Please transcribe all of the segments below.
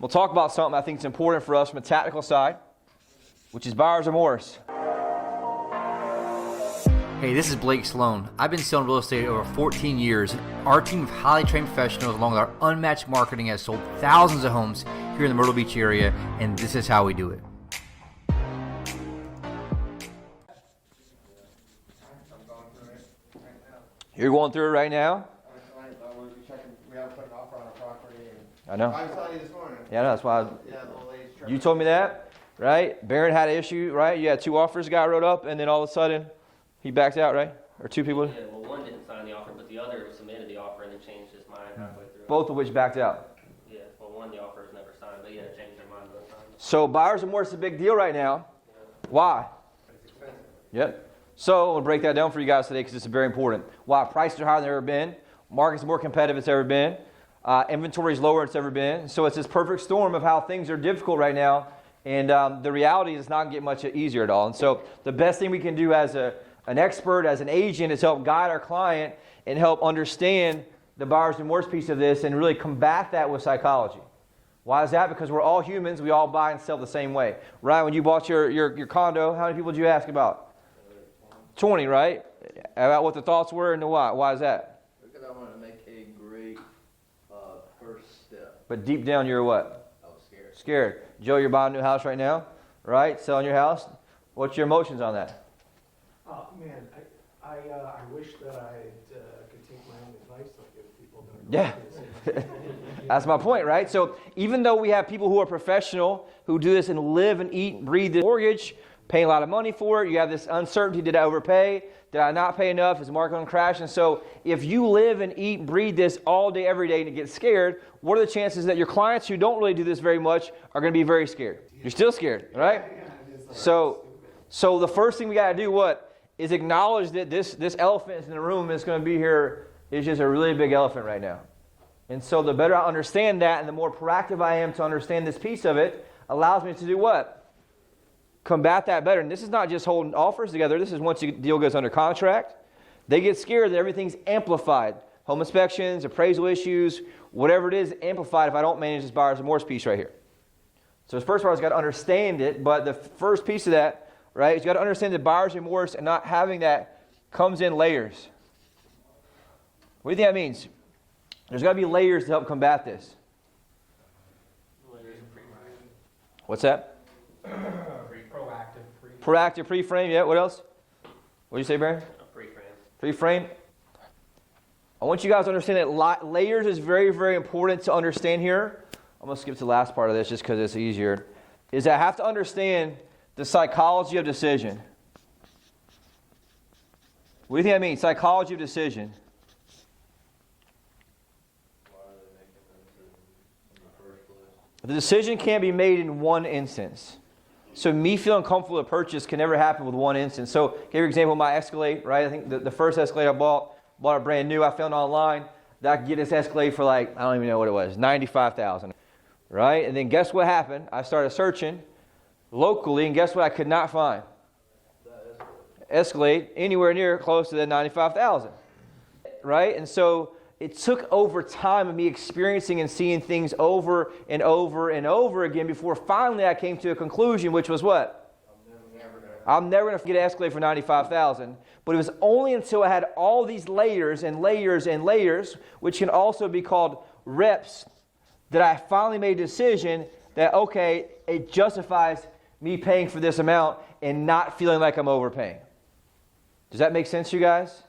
We'll talk about something I think is important for us from a tactical side, which is buyer's remorse. Hey, this is Blake Sloan. I've been selling real estate over 14 years. Our team of highly trained professionals, along with our unmatched marketing, has sold thousands of homes here in the Myrtle Beach area, and this is how we do it. You're going through it right now? We haven't put an offer on a property. I know. I was telling you this morning. Yeah, that's why. Yeah, the old lady's trying You told me that, right? Barron had an issue, right? You had 2 offers, guy wrote up, and then all of a sudden, he backed out, right? Or 2 people? Yeah, well, one didn't sign the offer, but the other submitted the offer and then changed his mind halfway through. Both of which backed out. Yeah, well, one, the offer is never signed, but yeah, it changed their mind both times. So buyer's remorse is a big deal right now. Why? It's expensive. Yep. So we'll break that down for you guys today because it's very important. Why? Prices are higher than they've ever been. Market's more competitive than it's ever been. Inventory is lower than it's ever been. So it's this perfect storm of how things are difficult right now. And the reality is it's not getting much easier at all. And so the best thing we can do as an expert, as an agent, is help guide our client and help understand the buyer's remorse piece of this and really combat that with psychology. Why is that? Because we're all humans. We all buy and sell the same way. Right? When you bought your condo, how many people did you ask about? 20, right? About what the thoughts were and the why. Why is that? Because I want to make a great first step. But deep down, you're what? I was scared. Scared. Joe, you're buying a new house right now, right? Selling your house. What's your emotions on that? Oh, man, I wish that I could take my own advice like if people don't. Yeah. That's my point, right? So even though we have people who are professional, who do this and live and eat and breathe this mortgage, paying a lot of money for it, you have this uncertainty, did I overpay? Did I not pay enough? Is the market going to crash? And so if you live and eat and breathe this all day, every day, and get scared, what are the chances that your clients who don't really do this very much are going to be very scared? You're still scared, right? So the first thing we got to do, what? Is acknowledge that this elephant in the room that's going to be here is just a really big elephant right now. And so the better I understand that and the more proactive I am to understand this piece of it, allows me to do what? Combat that better. And this is not just holding offers together. This is once the deal goes under contract, they get scared that everything's amplified. Home inspections, appraisal issues, whatever it is, amplified if I don't manage this buyer's remorse piece right here. So first of all, I've got to understand it, but the first piece of that, right, is you've got to understand that buyer's remorse and not having that comes in layers. What do you think that means? There's got to be layers to help combat this. Layers of pre-frame. What's that? Proactive pre-frame, yeah. What else? What did you say, Barry? Pre-frame. Pre-frame. I want you guys to understand that layers is very, very important to understand here. I'm going to skip to the last part of this just because it's easier. Is that I have to understand the psychology of decision. What do you think that means? Psychology of decision. Why are they making the decision in the first place? The decision can't be made in one instance. So me feeling comfortable to purchase can never happen with one instance. So, give you an example of my Escalade, right? I think the first Escalade I bought it brand new. I found online that I could get this Escalade for like, I don't even know what it was, $95,000, right? And then guess what happened? I started searching locally, and guess what I could not find? Escalade anywhere near close to that $95,000, right? And so it took over time of me experiencing and seeing things over and over and over again before finally I came to a conclusion, which was what? I'm never going to get an Escalade for $95,000. But it was only until I had all these layers and layers and layers, which can also be called reps, that I finally made a decision that, okay, it justifies me paying for this amount and not feeling like I'm overpaying. Does that make sense, you guys?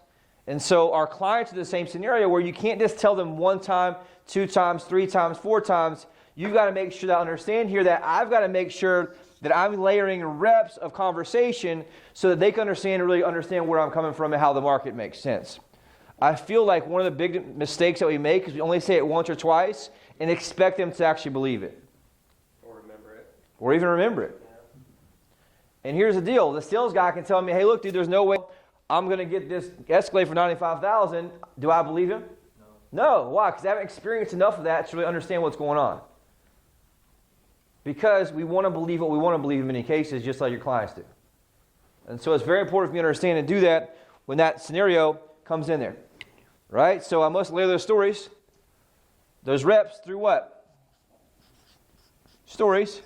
And so our clients are the same scenario where you can't just tell them 1 time, 2 times, 3 times, 4 times. You've got to make sure that I understand here that I've got to make sure that I'm layering reps of conversation so that they can understand and really understand where I'm coming from and how the market makes sense. I feel like one of the big mistakes that we make is we only say it once or twice and expect them to actually believe it. Or remember it. Or even remember it. Yeah. And here's the deal. The sales guy can tell me, hey, look, dude, there's no way I'm going to get this Escalade for $95,000. Do I believe him? No. Why? Because I haven't experienced enough of that to really understand what's going on. Because we want to believe what we want to believe in many cases, just like your clients do. And so it's very important for you to understand and do that when that scenario comes in there. Right? So I must layer those stories, those reps through what? stories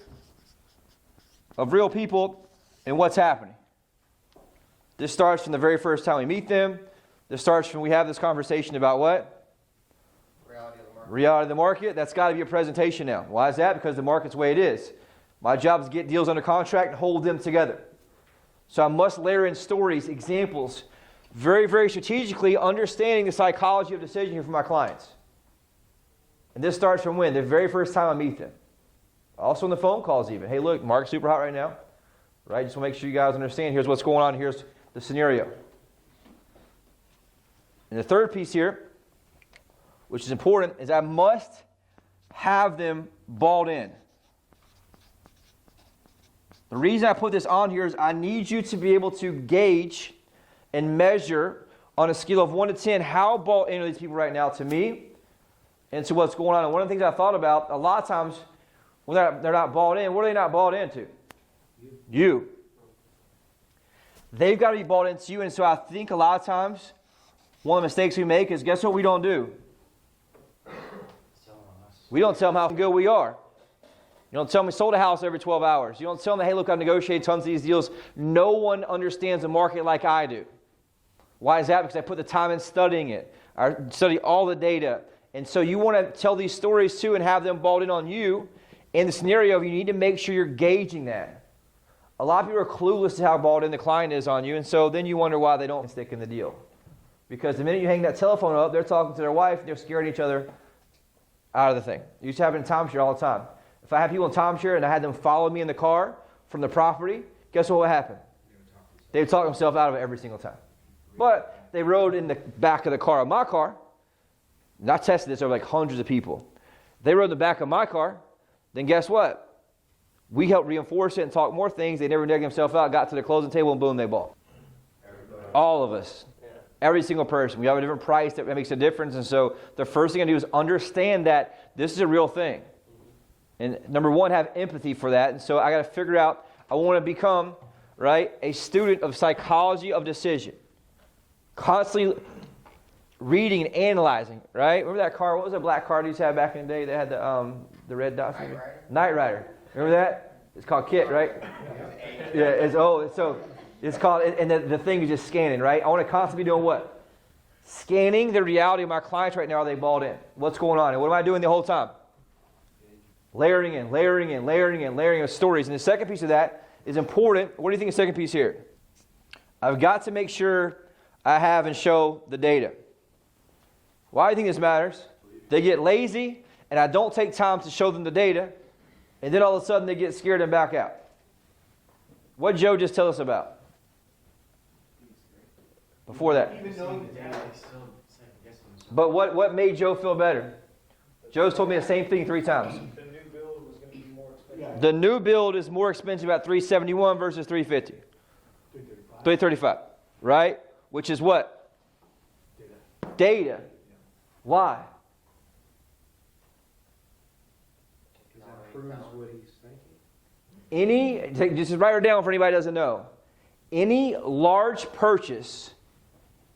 of real people and what's happening. This starts from the very first time we meet them. This starts from we have this conversation about what? Reality of the market. Reality of the market. That's got to be a presentation now. Why is that? Because the market's the way it is. My job is to get deals under contract and hold them together. So I must layer in stories, examples, very, very strategically understanding the psychology of decision here for my clients. And this starts from when? The very first time I meet them. Also in the phone calls even. Hey, look, market's super hot right now. Right? Just want to make sure you guys understand. Here's what's going on. Here's the scenario. And the third piece here, which is important, is I must have them bought in. The reason I put this on here is I need you to be able to gauge and measure on a scale of 1 to 10 how bought in are these people right now to me and to what's going on. And one of the things I thought about, a lot of times when they're not bought in, what are they not bought into? You. They've got to be bought into you. And so I think a lot of times one of the mistakes we make is, guess what we don't do? We don't tell them how good we are. You don't tell them we sold a house every 12 hours. You don't tell them, hey, look, I've negotiated tons of these deals. No one understands the market like I do. Why is that? Because I put the time in studying it. I study all the data. And so you want to tell these stories too and have them bought in on you. In the scenario, you need to make sure you're gauging that. A lot of people are clueless to how bought in the client is on you. And so then you wonder why they don't stick in the deal. Because the minute you hang that telephone up, they're talking to their wife, they're scaring each other out of the thing. You used to have it in timeshare all the time. If I had people in timeshare and I had them follow me in the car from the property, guess what would happen? They would talk themselves out of it every single time. But they rode in the back of the car of my car. And I tested this over like hundreds of people. They rode in the back of my car, then guess what? We helped reinforce it and talk more things. They never negged themselves out, got to the closing table, and boom, they bought. All of us. Every single person. We have a different price that makes a difference. And so the first thing I do is understand that this is a real thing. And number one, have empathy for that. And so I got to figure out, I want to become, right, a student of psychology of decision. Constantly reading and analyzing, right? Remember that car? What was that black car you used to have back in the day? They had the red dots. Knight Rider. Remember that? It's called KIT, right? Yeah. It's called, and the thing is just scanning, right? I want to constantly be doing what? Scanning the reality of my clients right now. Are they bought in? What's going on? And what am I doing the whole time? Layering in stories. And the second piece of that is important. What do you think of the second piece here? I've got to make sure I have and show the data. Why do you think this matters? They get lazy, and I don't take time to show them the data, and then all of a sudden they get scared and back out. What did Joe just tell us about? Before that. Even knowing the data, they still second guess themselves. But what made Joe feel better? Joe's told me the same thing 3 times. The new build was going to be more expensive. The new build is more expensive at $371 versus $350. $335. Right? Which is what? Data. Why? Because that proves what he's thinking. Just write it down for anybody who doesn't know. Any large purchase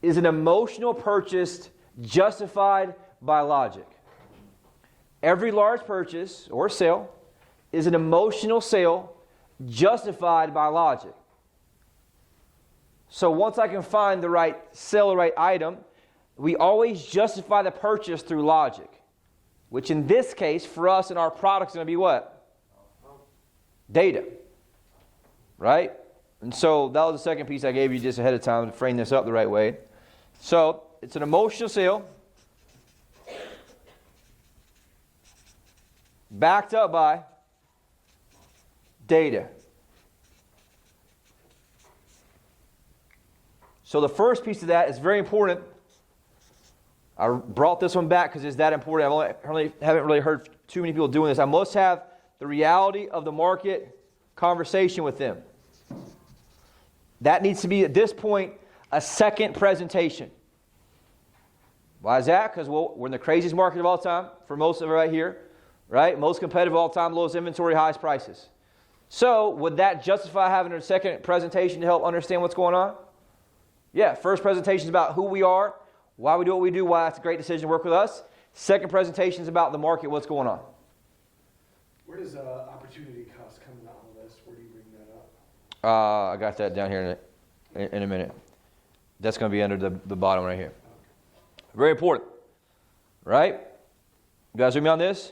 is an emotional purchase justified by logic. Every large purchase or sale is an emotional sale justified by logic. So once I can find the right sale, the right item, we always justify the purchase through logic, which in this case, for us and our product is going to be what? Data. Right? And so that was the second piece I gave you just ahead of time to frame this up the right way. So it's an emotional sale backed up by data. So the first piece of that is very important. I brought this one back because it's that important. I haven't really heard too many people doing this. I must have the reality of the market conversation with them. That needs to be, at this point, a second presentation. Why is that? Because we're in the craziest market of all time for most of it right here. Right? Most competitive of all time, lowest inventory, highest prices. So would that justify having a second presentation to help understand what's going on? Yeah, first presentation is about who we are, why we do what we do, why it's a great decision to work with us. Second presentation is about the market, what's going on. Where does opportunity cost come in on the list? Where do you bring that up? I got that down here in a minute. That's going to be under the bottom right here. Very important, right? You guys with me on this?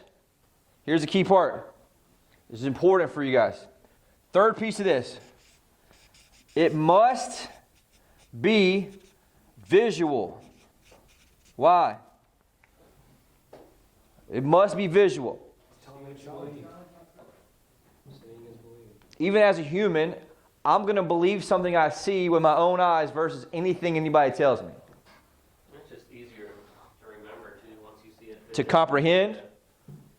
Here's the key part. This is important for you guys. Third piece of this. It must be visual. Why? It must be visual. Even as a human, I'm going to believe something I see with my own eyes versus anything anybody tells me. It's just easier to remember too once you see it. To comprehend,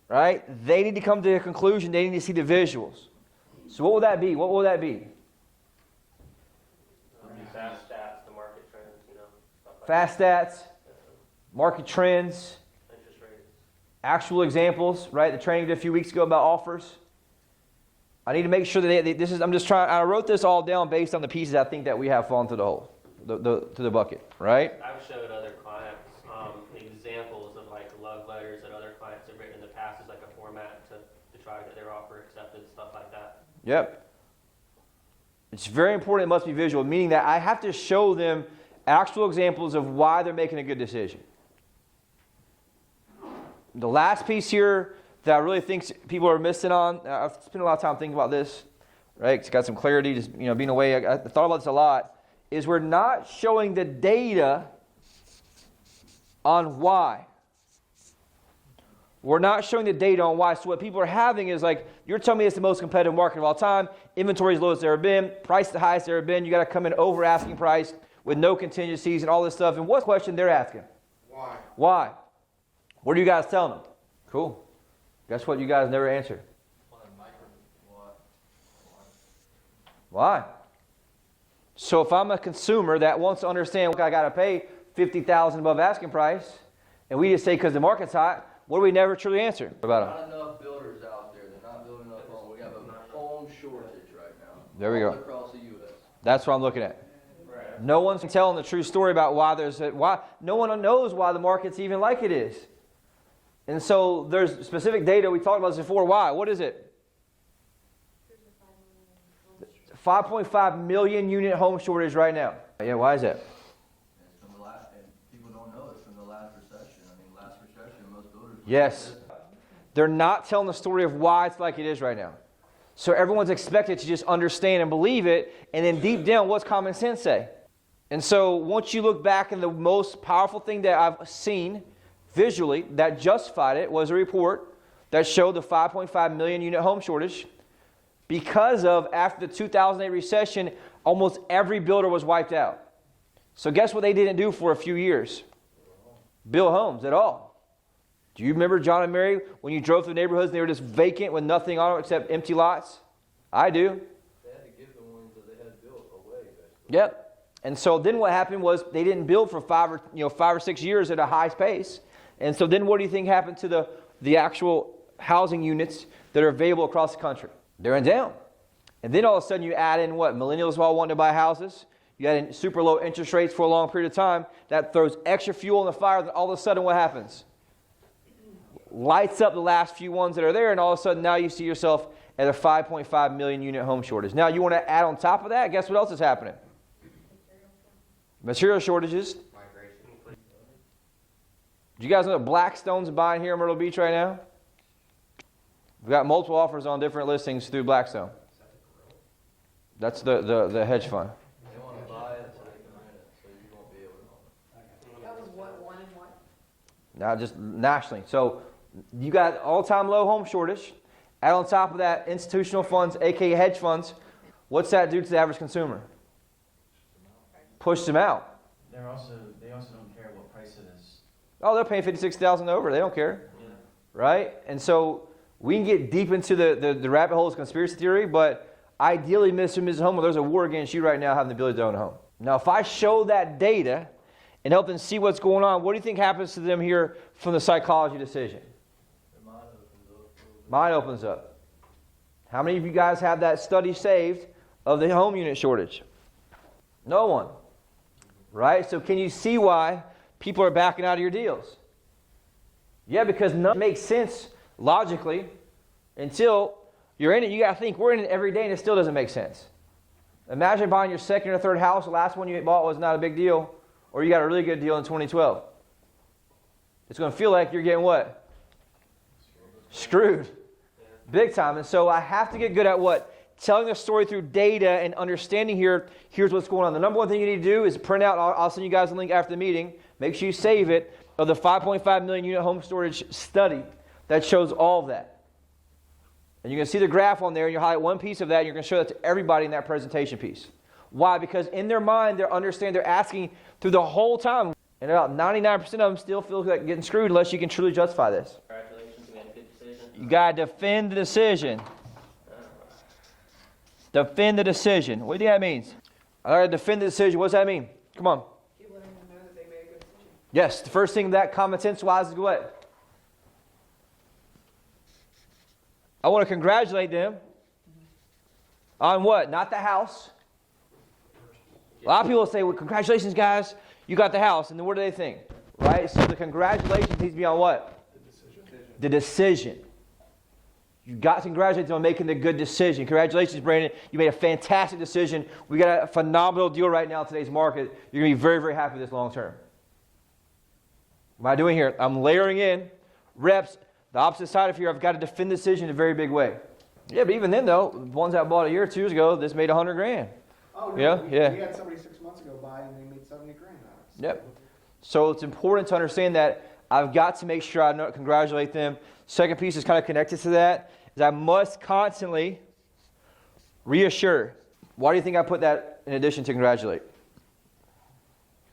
right? They need to come to a conclusion. They need to see the visuals. So what will that be? What will that be? Fast stats, the market trends, stuff like Fast stats, market trends, that. Interest rates. actual examples, right? The training we did a few weeks ago about offers. I need to make sure that I wrote this all down based on the pieces I think that we have fallen to the hole, to the bucket, right? I've showed other clients examples of like love letters that other clients have written in the past as like a format to try to get their offer accepted, stuff like that. Yep. It's very important it must be visual, meaning that I have to show them actual examples of why they're making a good decision. The last piece here that I really think people are missing on, I've spent a lot of time thinking about this, right? It's got some clarity, just being away. I thought about this a lot, is we're not showing the data on why. We're not showing the data on why. So what people are having is like, you're telling me it's the most competitive market of all time. Inventory is the lowest it's ever been. Price the highest it's ever been. You got to come in over asking price with no contingencies and all this stuff. And what question they're asking? Why? Why? What are you guys telling them? Cool. Guess what you guys never answered? Why? So if I'm a consumer that wants to understand, I got to pay $50,000 above asking price, and we just say because the market's hot, what do we never truly answer about them? Not enough builders out there. They're not building enough homes. We have a home shortage right now. There we go. All across the U.S. That's what I'm looking at. No one's telling the true story about why no one knows why the market's even like it is. And so there's specific data. We talked about this before. Why? What is it? 5.5 million unit home shortage right now. Yeah, why is that? It's from the last, and people don't know it's from the last recession. I mean, last recession, most builders. Yes. They're not telling the story of why it's like it is right now. So everyone's expected to just understand and believe it, and then deep down, what's common sense say? And so once you look back, and the most powerful thing that I've seen visually that justified it was a report that showed the 5.5 million unit home shortage because of, after the 2008 recession, almost every builder was wiped out. So guess what they didn't do for a few years? Build homes at all. Do you remember, John and Mary, when you drove through neighborhoods and they were just vacant with nothing on them except empty lots? I do. They had to give the ones that they had built away, basically. Yep. And so then what happened was they didn't build for 5 or 6 years at a high pace. And so then what do you think happened to the actual housing units that are available across the country? They're in down. And then all of a sudden you add in what? Millennials all wanting to buy houses. You add in super low interest rates for a long period of time. That throws extra fuel in the fire. Then all of a sudden what happens? Lights up the last few ones that are there, and all of a sudden now you see yourself at a 5.5 million unit home shortage. Now you want to add on top of that, guess what else is happening? Material shortages. Do you guys know that Blackstone's buying here in Myrtle Beach right now? We've got multiple offers on different listings through Blackstone. That's the hedge fund. They want to buy it so they can rent it, so you won't be able to own it. That was what, 1 and 1? Now just nationally. So you got all-time low home shortage. Add on top of that institutional funds, aka hedge funds. What's that do to the average consumer? Push them out. They also don't care what price it is. Oh, they're paying $56,000 over. They don't care, right? And so we can get deep into the rabbit holes of conspiracy theory, but ideally, Mr. and Mrs. Homer, there's a war against you right now having the ability to own a home. Now, if I show that data and help them see what's going on, what do you think happens to them here from the psychology decision? Their mind opens up. Mind opens up. How many of you guys have that study saved of the home unit shortage? No one. Right? So can you see why people are backing out of your deals? Yeah, because none makes sense logically Until you're in it, you got to think, we're in it every day and it still doesn't make sense. Imagine buying your second or third house. The last one you bought was not a big deal, or you got a really good deal in 2012. It's going to feel like you're getting what? Screwed. Big time. And so I have to get good at what? Telling the story through data and understanding here's what's going on. The number one thing you need to do is print out, I'll send you guys a link after the meeting, make sure you save it, of the 5.5 million unit home storage study that shows all of that. And you're going to see the graph on there, and you highlight one piece of that, and you're going to show that to everybody in that presentation piece. Why? Because in their mind, they're asking through the whole time, and about 99% of them still feel like getting screwed unless you can truly justify this. Congratulations, you made a good decision. You got to defend the decision. Defend the decision. What do you think that means? I got to defend the decision. What does that mean? Come on. Keep letting them know that they made a good decision. Yes, the first thing that common sense wise is what? I want to congratulate them on what? Not the house. A lot of people say, well, congratulations, guys, you got the house. And then what do they think? Right? So the congratulations needs to be on what? The decision. You got to congratulate them on making the good decision. Congratulations, Brandon. You made a fantastic decision. We got a phenomenal deal right now in today's market. You're going to be very, very happy with this long term. What am I doing here? I'm layering in reps. The opposite side of here, I've got to defend the decision in a very big way. Yeah, but even then, though, the ones that bought a year or two ago, this made $100,000. Oh, no, Yeah, we, yeah. we had somebody 6 months ago buy and they made $70,000 on it. Yep. So it's important to understand that I've got to make sure I congratulate them. Second piece is kind of connected to that, is I must constantly reassure. Why do you think I put that in addition to congratulate?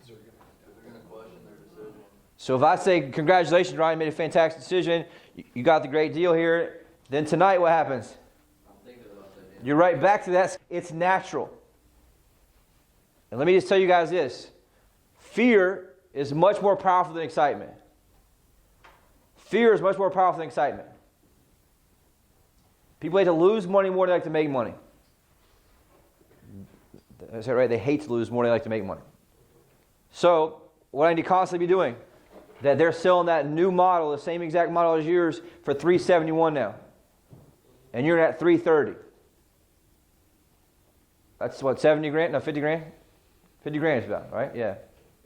They're gonna question their decision. So if I say, congratulations, Ryan, made a fantastic decision, you got the great deal here, then tonight what happens? I'm thinking about that. You're right back to that. It's natural. And let me just tell you guys this. Fear is much more powerful than excitement. Fear is much more powerful than excitement. People hate to lose money more than they like to make money. Is that right? They hate to lose more than they like to make money. So, what I need to constantly be doing, that they're selling that new model, the same exact model as yours, for $371 now. And you're at $330. That's what, $70,000? No, $50,000? $50,000 is about, right? Yeah.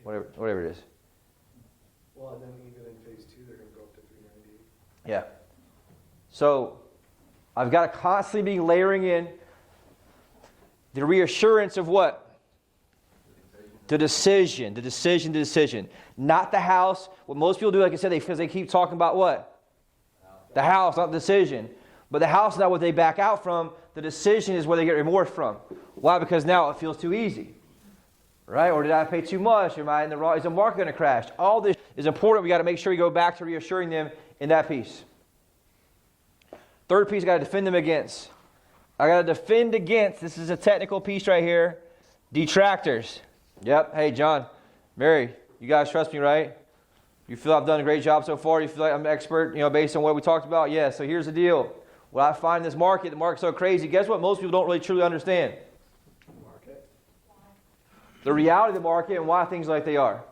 Whatever it is. Well, then even in phase 2, they're going to go up to 398. Yeah. So I've got to constantly be layering in the reassurance of what? The decision. Not the house. What most people do, like I said, because they keep talking about what? The house, not the decision. But the house is not what they back out from. The decision is where they get remorse from. Why? Because now it feels too easy. Right? Or did I pay too much? Am I in the wrong? Is the market going to crash? All this is important. We got to make sure we go back to reassuring them in that piece. Third piece, I got to defend them against. I got to defend against, this is a technical piece right here, detractors. Yep. Hey, John, Mary, you guys trust me, right? You feel I've done a great job so far? You feel like I'm an expert, based on what we talked about? Yeah, so here's the deal. What I find in this market, the market's so crazy. Guess what? Most people don't really truly understand. The reality of the market and why things are like they are.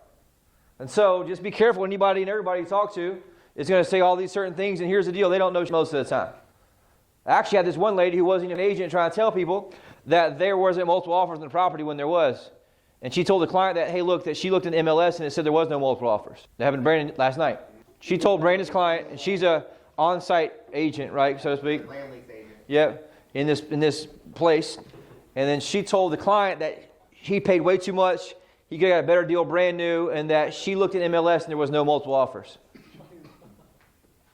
And so just be careful. Anybody and everybody you talk to is going to say all these certain things, and here's the deal. They don't know most of the time. I actually had this one lady who wasn't an agent trying to tell people that there wasn't multiple offers on the property when there was. And she told the client that, hey, look, that she looked in MLS and it said there was no multiple offers. That happened to Brandon last night. She told Brandon's client, and she's a on-site agent, right, so to speak. Land lease agent. Yep, in this place. And then she told the client that he paid way too much, he got a better deal brand new, and that she looked at MLS and there was no multiple offers.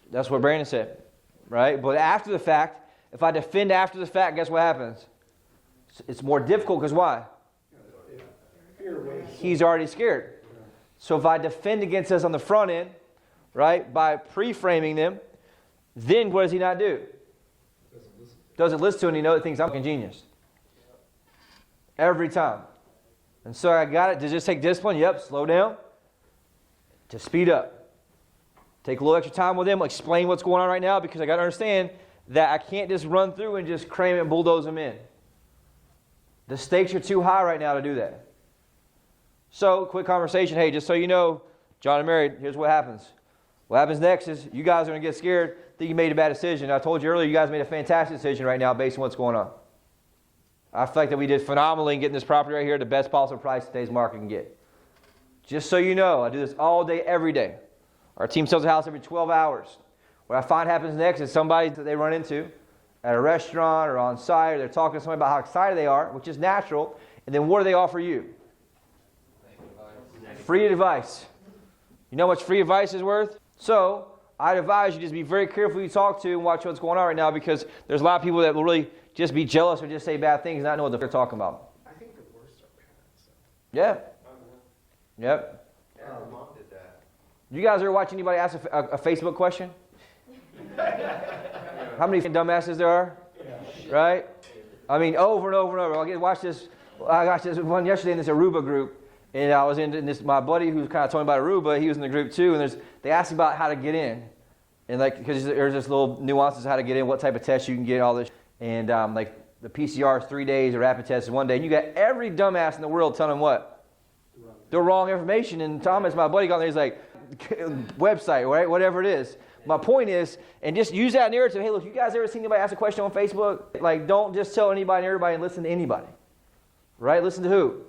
That's what Brandon said, right? But after the fact, if I defend after the fact, guess what happens? It's more difficult because why? He's already scared. So if I defend against us on the front end, right, by pre-framing them, then what does he not do? Doesn't listen to it, and he knows that thinks I'm a genius. Every time. And so I got it to just take discipline. Yep, slow down. To speed up. Take a little extra time with them. Explain what's going on right now, because I got to understand that I can't just run through and just cram it and bulldoze them in. The stakes are too high right now to do that. So, quick conversation. Hey, just so you know, John and Mary, here's what happens. What happens next is you guys are going to get scared, think you made a bad decision. I told you earlier, you guys made a fantastic decision right now based on what's going on. I feel like that we did phenomenally in getting this property right here, the best possible price today's market can get. Just so you know, I do this all day, every day. Our team sells a house every 12 hours. What I find happens next is somebody that they run into at a restaurant or on site, or they're talking to somebody about how excited they are, which is natural, and then what do they offer you? Free advice. You know how much free advice is worth? So, I'd advise you just be very careful who you talk to and watch what's going on right now, because there's a lot of people that will really just be jealous or just say bad things and not know what they're talking about. I think the worst are parents. Yeah. Yep. Yeah, my mom did that. You guys ever watch anybody ask a Facebook question? How many dumbasses there are? Right? I mean, over and over and over. I watched this one yesterday in this Aruba group, and I was in this. My buddy who was kind of talking about Aruba, he was in the group too, and they asked about how to get in, and like because there's just little nuances of how to get in, what type of test you can get, all this, and like the PCR is 3 days, the rapid test is 1 day, and you got every dumbass in the world telling them what? The wrong information. And Thomas, my buddy, got there, he's like, website, right? Whatever it is. My point is, and just use that narrative. Hey, look, you guys ever seen anybody ask a question on Facebook? Like, don't just tell anybody and everybody and listen to anybody. Right? Listen to who?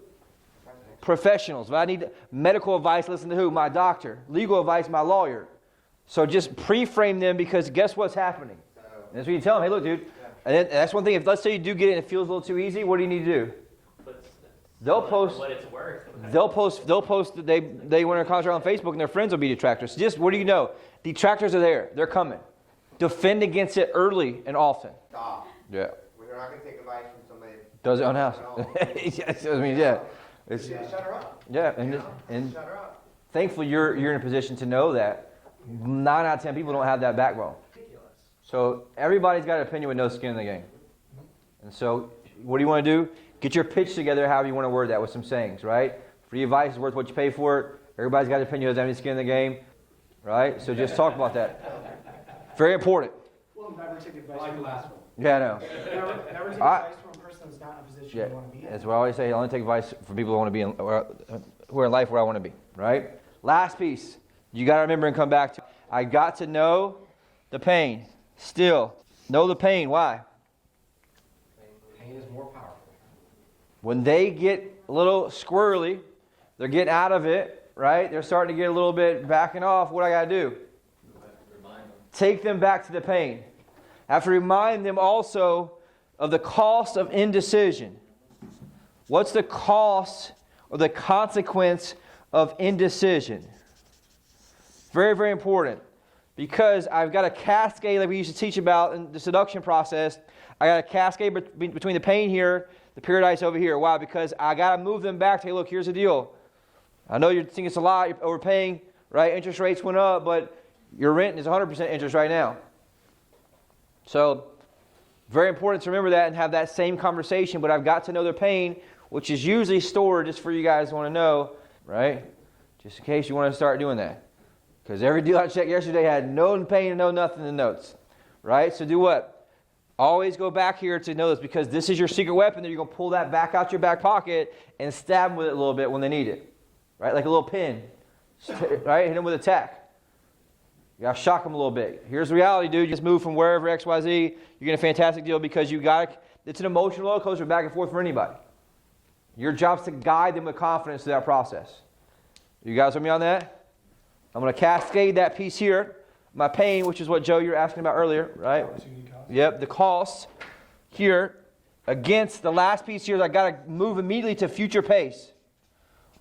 Professionals. If I need medical advice, listen to who? My doctor. Legal advice, my lawyer. So just pre-frame them, because guess what's happening? And that's what you tell them. Hey, look, dude. And that's one thing. If let's say you do get it and it feels a little too easy, what do you need to do? They'll post. What it's worth. They'll post that they went on a contract on Facebook, and their friends will be detractors. Just what do you know? Detractors are there. They're coming. Defend against it early and often. Stop. Yeah. We're not going to take advice from somebody. Does it own house? Yes, I mean, yeah. It's, Yeah, shut her up. yeah, and Shut her up. thankfully you're in a position to know that 9 out of 10 people don't have that backbone. So everybody's got an opinion with no skin in the game. And so what do you want to do? Get your pitch together however you want to word that with some sayings, right? Free advice is worth what you pay for it. Everybody's got an opinion, doesn't have any skin in the game, right? So just talk about that. Very important. Well, never take advice from the last one. Yeah, I know. Never take advice from a person that's not in a position Yeah, you want to be in. that's what I always say. I only take advice from people who want to be who are in life where I want to be, right? Last piece. You got to remember and come back to. I got to know the pain. Still, know the pain. Why? Pain is more powerful. When they get a little squirrely, they're getting out of it, right? They're starting to get a little bit backing off. What do I got to do? Take them back to the pain. I have to remind them also of the cost of indecision. What's the cost or the consequence of indecision? Very, very important. Because I've got a cascade like we used to teach about in the seduction process. I got a cascade between the pain here, the paradise over here. Why? Because I got to move them back to, hey, look, here's the deal. I know you think it's a lot, you're overpaying, right? Interest rates went up, but your rent is 100% interest right now. So, very important to remember that and have that same conversation, but I've got to know their pain, which is usually stored just for you guys to want to know, right? Just in case you want to start doing that. Because every deal I checked yesterday had no pain and no nothing in the notes, right? So do what? Always go back here to know this, because this is your secret weapon that you're going to pull that back out your back pocket and stab them with it a little bit when they need it, right? Like a little pin, right? Hit them with a tack. You got to shock them a little bit. Here's the reality, dude. You just move from wherever, XYZ. You get a fantastic deal because you got it. It's an emotional roller coaster back and forth for anybody. Your job's to guide them with confidence through that process. You guys with me on that? I'm going to cascade that piece here. My pain, which is what, Joe, you were asking about earlier, right? Yep, the cost here against the last piece here. I got to move immediately to future pace.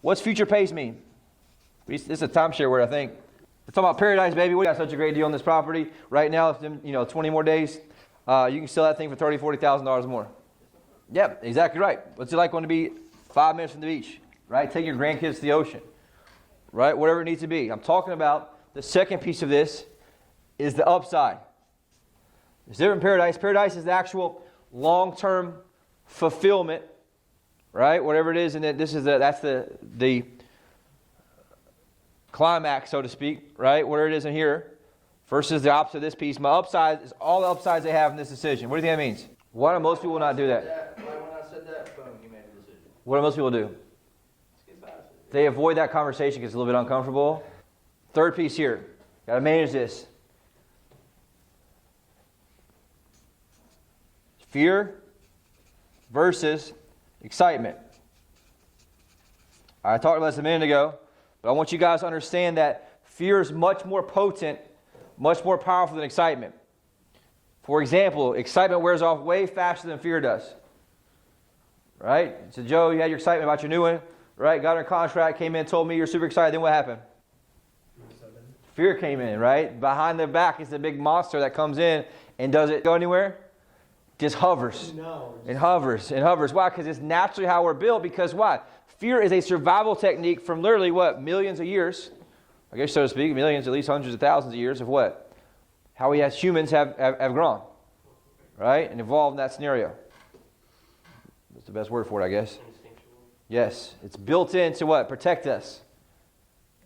What's future pace mean? This is a timeshare word, I think. It's talking about paradise, baby. We got such a great deal on this property right now. If 20 more days, you can sell that thing for $30,000, $40,000 more. Yep, exactly right. What's it like going to be 5 minutes from the beach, right? Take your grandkids to the ocean, right? Whatever it needs to be. I'm talking about the second piece of this is the upside. There's different paradise. Paradise is the actual long-term fulfillment, right? Whatever it is, and that's the climax, so to speak, right? Where it is in here, versus the opposite of this piece. My upside is all the upsides they have in this decision. What do you think that means? Why do most people not do that? When I said that, boom, you made a decision. What do most people do? They avoid that conversation because it's a little bit uncomfortable. Third piece here. Got to manage this. Fear versus excitement. I talked about this a minute ago, but I want you guys to understand that fear is much more potent, much more powerful than excitement. For example, excitement wears off way faster than fear does. Right? So Joe, you had your excitement about your new one, right? Got under contract, came in, told me you're super excited. Then what happened? Fear came in, right? Behind the back is the big monster that comes in and does it go anywhere? Just hovers. No. It hovers. It hovers. Why? Because it's naturally how we're built. Because why? Fear is a survival technique from literally what? Millions of years. I guess so to speak. Millions, at least hundreds of thousands of years of what? How we as humans have grown. Right? And evolved in that scenario. That's the best word for it, I guess. Instinctual. Yes. It's built in to what? Protect us.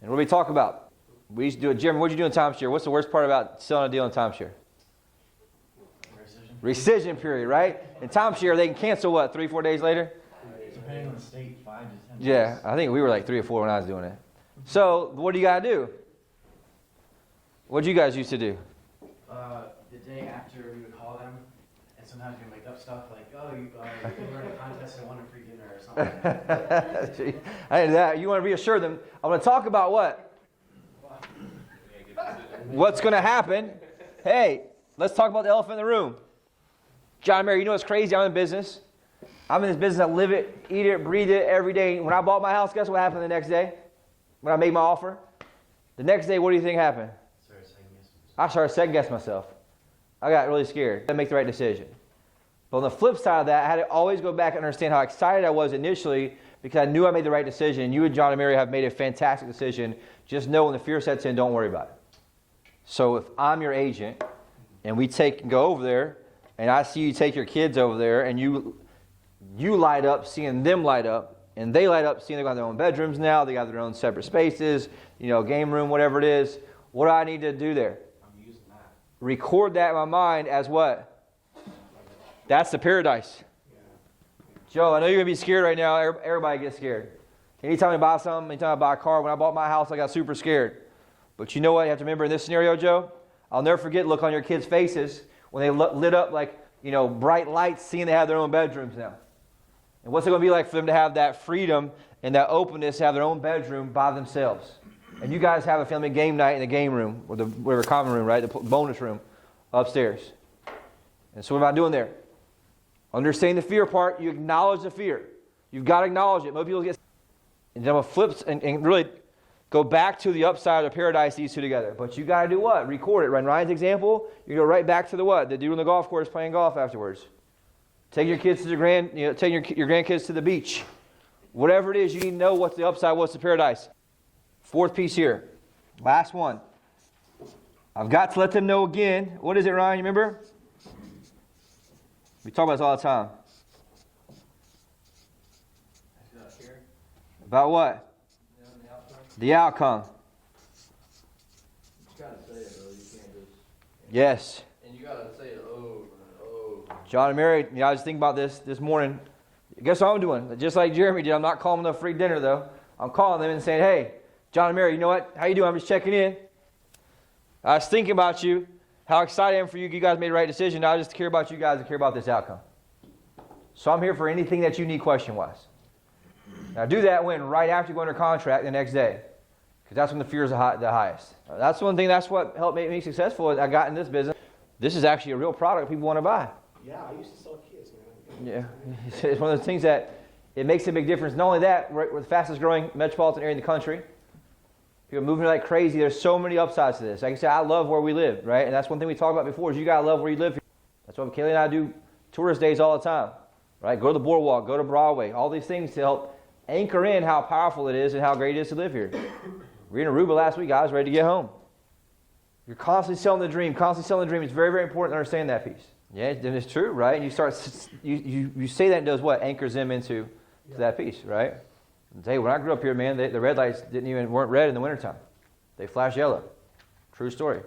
And what do we talk about? We used to do it. Jeremy, what did you do in timeshare? What's the worst part about selling a deal in timeshare? Rescission period, right? In timeshare, they can cancel what, 3-4 days later? Depending on the state, 5 to 10 days. Yeah, I think we were like 3 or 4 when I was doing it. So, what do you got to do? What did you guys used to do? The day after, we would call them, and sometimes we make up stuff like, oh, you were in a contest and won a free dinner or something. I did that. You want to reassure them. I'm going to talk about what? What's going to happen? Hey, let's talk about the elephant in the room. John and Mary, you know what's crazy? I'm in business. I'm in this business. I live it, eat it, breathe it every day. When I bought my house, guess what happened the next day? When I made my offer? The next day, what do you think happened? I started second-guessing myself. I got really scared. I didn't make the right decision. But on the flip side of that, I had to always go back and understand how excited I was initially because I knew I made the right decision. You and John and Mary have made a fantastic decision. Just know when the fear sets in, don't worry about it. So if I'm your agent and we go over there and I see you take your kids over there and you light up seeing them light up and they light up seeing they got their own bedrooms now, they got their own separate spaces, game room, whatever it is, what do I need to do there? I'm using that. Record that in my mind as what? That's the paradise. Joe, I know you're going to be scared right now. Everybody gets scared. Anytime I buy something, anytime I buy a car, when I bought my house, I got super scared. But you know what you have to remember in this scenario, Joe? I'll never forget the look on your kids' faces when they lit up like, bright lights, seeing they have their own bedrooms now. And what's it going to be like for them to have that freedom and that openness to have their own bedroom by themselves? And you guys have a family game night in the game room, or whatever common room, right? The bonus room upstairs. And so what am I doing there? Understanding the fear part, you acknowledge the fear. You've got to acknowledge it. Most people get... And then I'm going to flip and really go back to the upside of paradise, these two together. But you got to do what? Record it. Run Ryan's example, you go right back to the what? The dude on the golf course playing golf afterwards. Take your kids to take your grandkids to the beach. Whatever it is, you need to know what's the upside, what's the paradise. Fourth piece here. Last one. I've got to let them know again. What is it, Ryan? You remember? We talk about this all the time. About what? The outcome. You gotta say it, though. You can't just... Yes. And you gotta say it over and over. John and Mary, I was thinking about this morning. Guess what I'm doing? Just like Jeremy did. I'm not calling them a free dinner, though. I'm calling them and saying, hey, John and Mary, you know what? How you doing? I'm just checking in. I was thinking about you. How excited I am for you. You guys made the right decision. Now I just care about you guys and care about this outcome. So I'm here for anything that you need question-wise. Now do that when right after you go under contract the next day. Because that's when the fear is the highest. That's one thing, that's what helped make me successful. I got in this business. This is actually a real product people want to buy. Yeah, I used to sell kids, man. Yeah. It's one of those things that it makes a big difference. Not only that, we're the fastest growing metropolitan area in the country. People are moving like crazy. There's so many upsides to this. Like I said, I love where we live, right? And that's one thing we talked about before is you got to love where you live. That's why Kaylee and I do tourist days all the time, right? Go to the boardwalk, go to Broadway, all these things to help anchor in how powerful it is and how great it is to live here. We were in Aruba last week, guys, ready to get home. You're constantly selling the dream, It's very, very important to understand that piece. Yeah, and it's true, right? And you start, you say that and does what? Anchors them into that piece, right? And hey, when I grew up here, man, the red lights weren't red in the wintertime. They flash yellow. True story,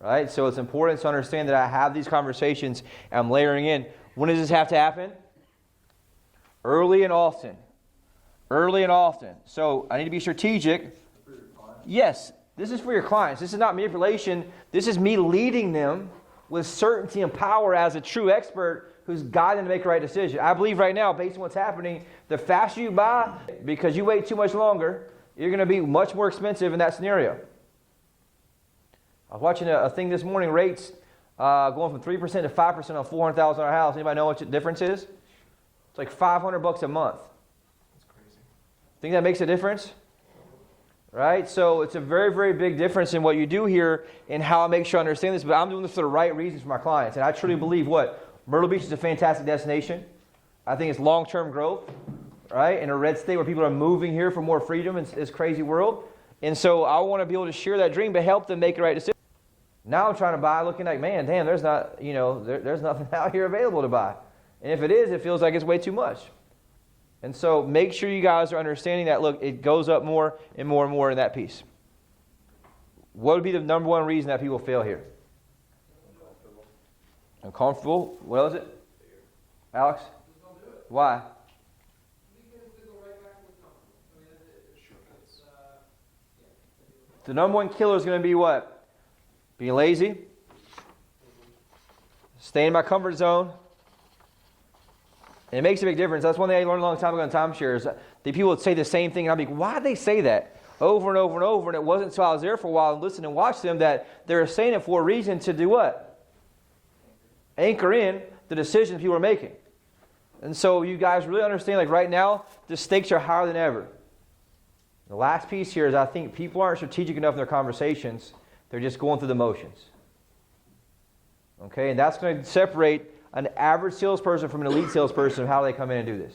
right? So it's important to understand that I have these conversations and I'm layering in. When does this have to happen? Early and often. Early and often. So I need to be strategic. Yes, This is for your clients. This is not manipulation. This is me leading them with certainty and power as a true expert who's guiding them to make the right decision. I believe right now, based on what's happening, the faster you buy, because you wait too much longer, you're going to be much more expensive in that scenario. I was watching a thing this morning, rates going from 3% to 5% on a $400,000 house. Anybody know what the difference is? It's like $500 a month. That's crazy. Think that makes a difference? Right? So it's a very, very big difference in what you do here and how I make sure I understand this. But I'm doing this for the right reasons for my clients. And I truly believe Myrtle Beach is a fantastic destination. I think it's long-term growth, right? In a red state where people are moving here for more freedom in this crazy world. And so I want to be able to share that dream, but help them make the right decision. Now I'm trying to buy looking like, man, damn, there's nothing out here available to buy. And if it is, it feels like it's way too much. And so make sure you guys are understanding that, look, it goes up more and more and more in that piece. What would be the number one reason that people fail here? Uncomfortable. What else is it? Alex? Why? The number one killer is going to be what? Being lazy. Staying in my comfort zone. And it makes a big difference. That's one thing I learned a long time ago in timeshares. The people would say the same thing, and I'd be like, why did they say that? Over and over and over. And it wasn't until I was there for a while and listened and watched them that they were saying it for a reason to do what? Anchor in the decisions people are making. And so you guys really understand, like right now, the stakes are higher than ever. The last piece here is I think people aren't strategic enough in their conversations. They're just going through the motions. Okay, and that's going to separate an average salesperson from an elite salesperson of how they come in and do this.